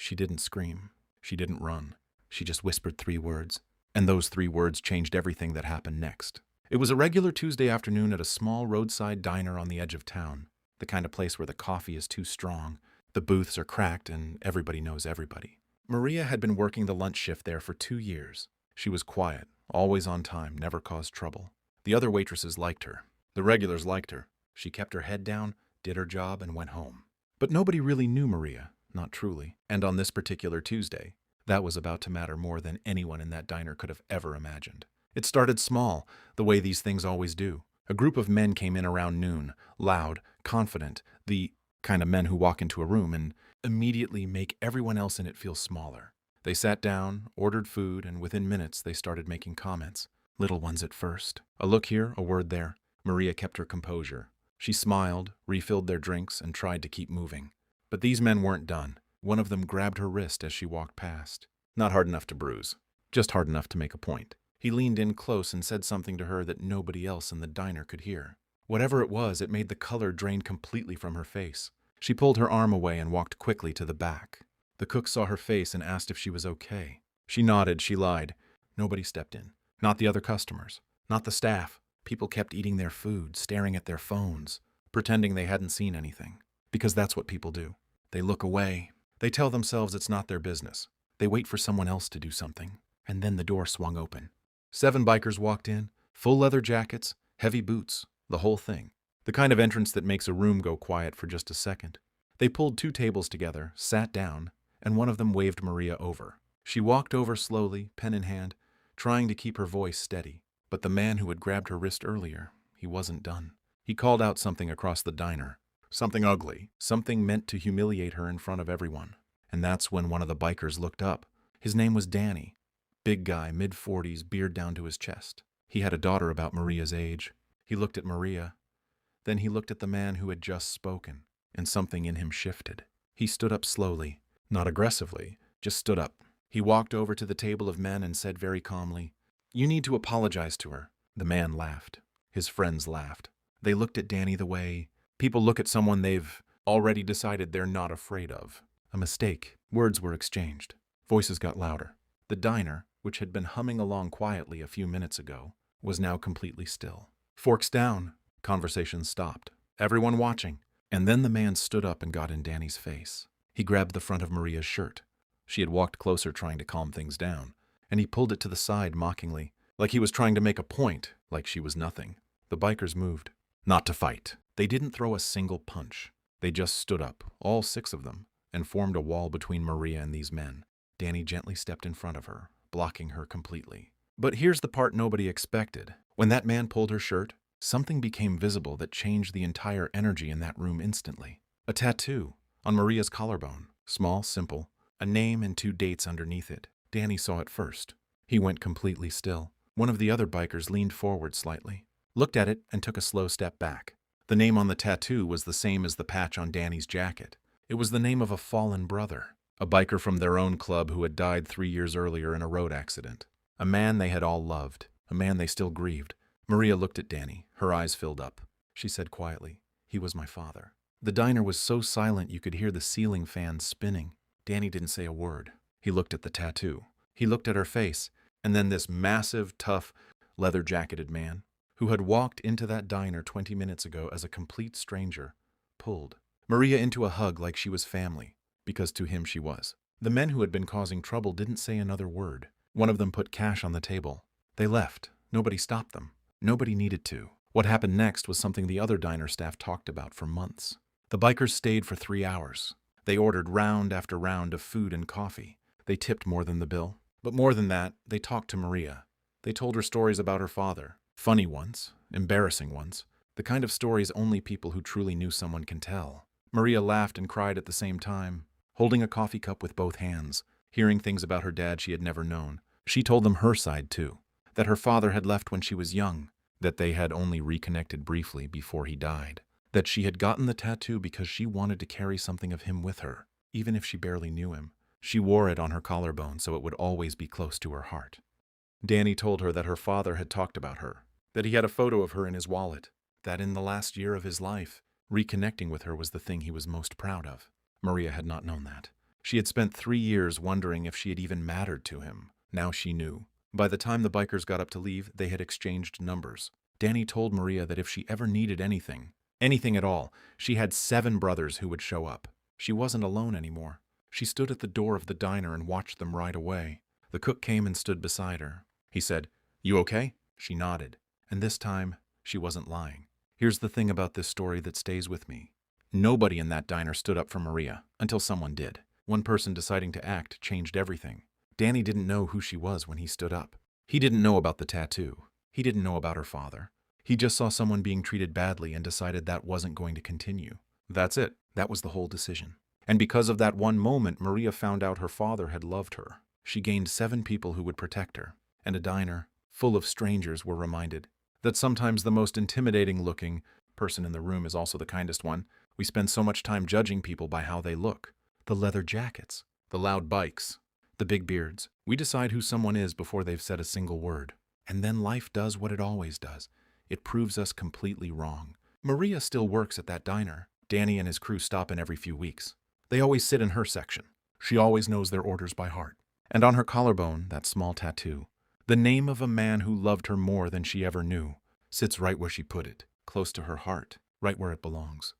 She didn't scream. She didn't run. She just whispered 3 words. And those 3 words changed everything that happened next. It was a regular Tuesday afternoon at a small roadside diner on the edge of town. The kind of place where the coffee is too strong, the booths are cracked, and everybody knows everybody. Maria had been working the lunch shift there for 2 years. She was quiet, always on time, never caused trouble. The other waitresses liked her. The regulars liked her. She kept her head down, did her job, and went home. But nobody really knew Maria, not truly. And on this particular Tuesday, that was about to matter more than anyone in that diner could have ever imagined. It started small, the way these things always do. A group of men came in around noon, loud, confident, the kind of men who walk into a room and immediately make everyone else in it feel smaller. They sat down, ordered food, and within minutes they started making comments. Little ones at first. A look here, a word there. Maria kept her composure. She smiled, refilled their drinks, and tried to keep moving. But these men weren't done. One of them grabbed her wrist as she walked past. Not hard enough to bruise, just hard enough to make a point. He leaned in close and said something to her that nobody else in the diner could hear. Whatever it was, it made the color drain completely from her face. She pulled her arm away and walked quickly to the back. The cook saw her face and asked if she was okay. She nodded, she lied. Nobody stepped in. Not the other customers. Not the staff. People kept eating their food, staring at their phones, pretending they hadn't seen anything. Because that's what people do. They look away. They tell themselves it's not their business. They wait for someone else to do something. And then the door swung open. 7 bikers walked in, full leather jackets, heavy boots, the whole thing. The kind of entrance that makes a room go quiet for just a second. They pulled 2 tables together, sat down, and one of them waved Maria over. She walked over slowly, pen in hand, trying to keep her voice steady. But the man who had grabbed her wrist earlier, he wasn't done. He called out something across the diner. Something ugly, something meant to humiliate her in front of everyone. And that's when one of the bikers looked up. His name was Danny. Big guy, mid-40s, beard down to his chest. He had a daughter about Maria's age. He looked at Maria. Then he looked at the man who had just spoken, and something in him shifted. He stood up slowly, not aggressively, just stood up. He walked over to the table of men and said very calmly, "You need to apologize to her." The man laughed. His friends laughed. They looked at Danny the way people look at someone they've already decided they're not afraid of. A mistake. Words were exchanged. Voices got louder. The diner, which had been humming along quietly a few minutes ago, was now completely still. Forks down. Conversation stopped. Everyone watching. And then the man stood up and got in Danny's face. He grabbed the front of Maria's shirt. She had walked closer trying to calm things down, and he pulled it to the side mockingly, like he was trying to make a point, like she was nothing. The bikers moved. Not to fight. They didn't throw a single punch. They just stood up, all 6 of them, and formed a wall between Maria and these men. Danny gently stepped in front of her, blocking her completely. But here's the part nobody expected. When that man pulled her shirt, something became visible that changed the entire energy in that room instantly. A tattoo on Maria's collarbone. Small, simple. A name and 2 dates underneath it. Danny saw it first. He went completely still. One of the other bikers leaned forward slightly, looked at it, and took a slow step back. The name on the tattoo was the same as the patch on Danny's jacket. It was the name of a fallen brother, a biker from their own club who had died 3 years earlier in a road accident. A man they had all loved, a man they still grieved. Maria looked at Danny. Her eyes filled up. She said quietly, "He was my father." The diner was so silent you could hear the ceiling fans spinning. Danny didn't say a word. He looked at the tattoo. He looked at her face, and then this massive, tough, leather-jacketed man, who had walked into that diner 20 minutes ago as a complete stranger, pulled Maria into a hug like she was family, because to him she was. The men who had been causing trouble didn't say another word. One of them put cash on the table. They left. Nobody stopped them. Nobody needed to. What happened next was something the other diner staff talked about for months. The bikers stayed for 3 hours. They ordered round after round of food and coffee. They tipped more than the bill. But more than that, they talked to Maria. They told her stories about her father. Funny ones, embarrassing ones, the kind of stories only people who truly knew someone can tell. Maria laughed and cried at the same time, holding a coffee cup with both hands, hearing things about her dad she had never known. She told them her side too, that her father had left when she was young, that they had only reconnected briefly before he died, that she had gotten the tattoo because she wanted to carry something of him with her, even if she barely knew him. She wore it on her collarbone so it would always be close to her heart. Danny told her that her father had talked about her, that he had a photo of her in his wallet, that in the last year of his life, reconnecting with her was the thing he was most proud of. Maria had not known that. She had spent 3 years wondering if she had even mattered to him. Now she knew. By the time the bikers got up to leave, they had exchanged numbers. Danny told Maria that if she ever needed anything at all, she had 7 brothers who would show up. She wasn't alone anymore. She stood at the door of the diner and watched them ride away. The cook came and stood beside her. He said, "You okay?" She nodded. And this time, she wasn't lying. Here's the thing about this story that stays with me. Nobody in that diner stood up for Maria, until someone did. One person deciding to act changed everything. Danny didn't know who she was when he stood up. He didn't know about the tattoo. He didn't know about her father. He just saw someone being treated badly and decided that wasn't going to continue. That's it. That was the whole decision. And because of that one moment, Maria found out her father had loved her. She gained 7 people who would protect her. And a diner full of strangers were reminded that sometimes the most intimidating-looking person in the room is also the kindest one. We spend so much time judging people by how they look. The leather jackets, the loud bikes, the big beards. We decide who someone is before they've said a single word. And then life does what it always does. It proves us completely wrong. Maria still works at that diner. Danny and his crew stop in every few weeks. They always sit in her section. She always knows their orders by heart. And on her collarbone, that small tattoo, the name of a man who loved her more than she ever knew, sits right where she put it, close to her heart, right where it belongs.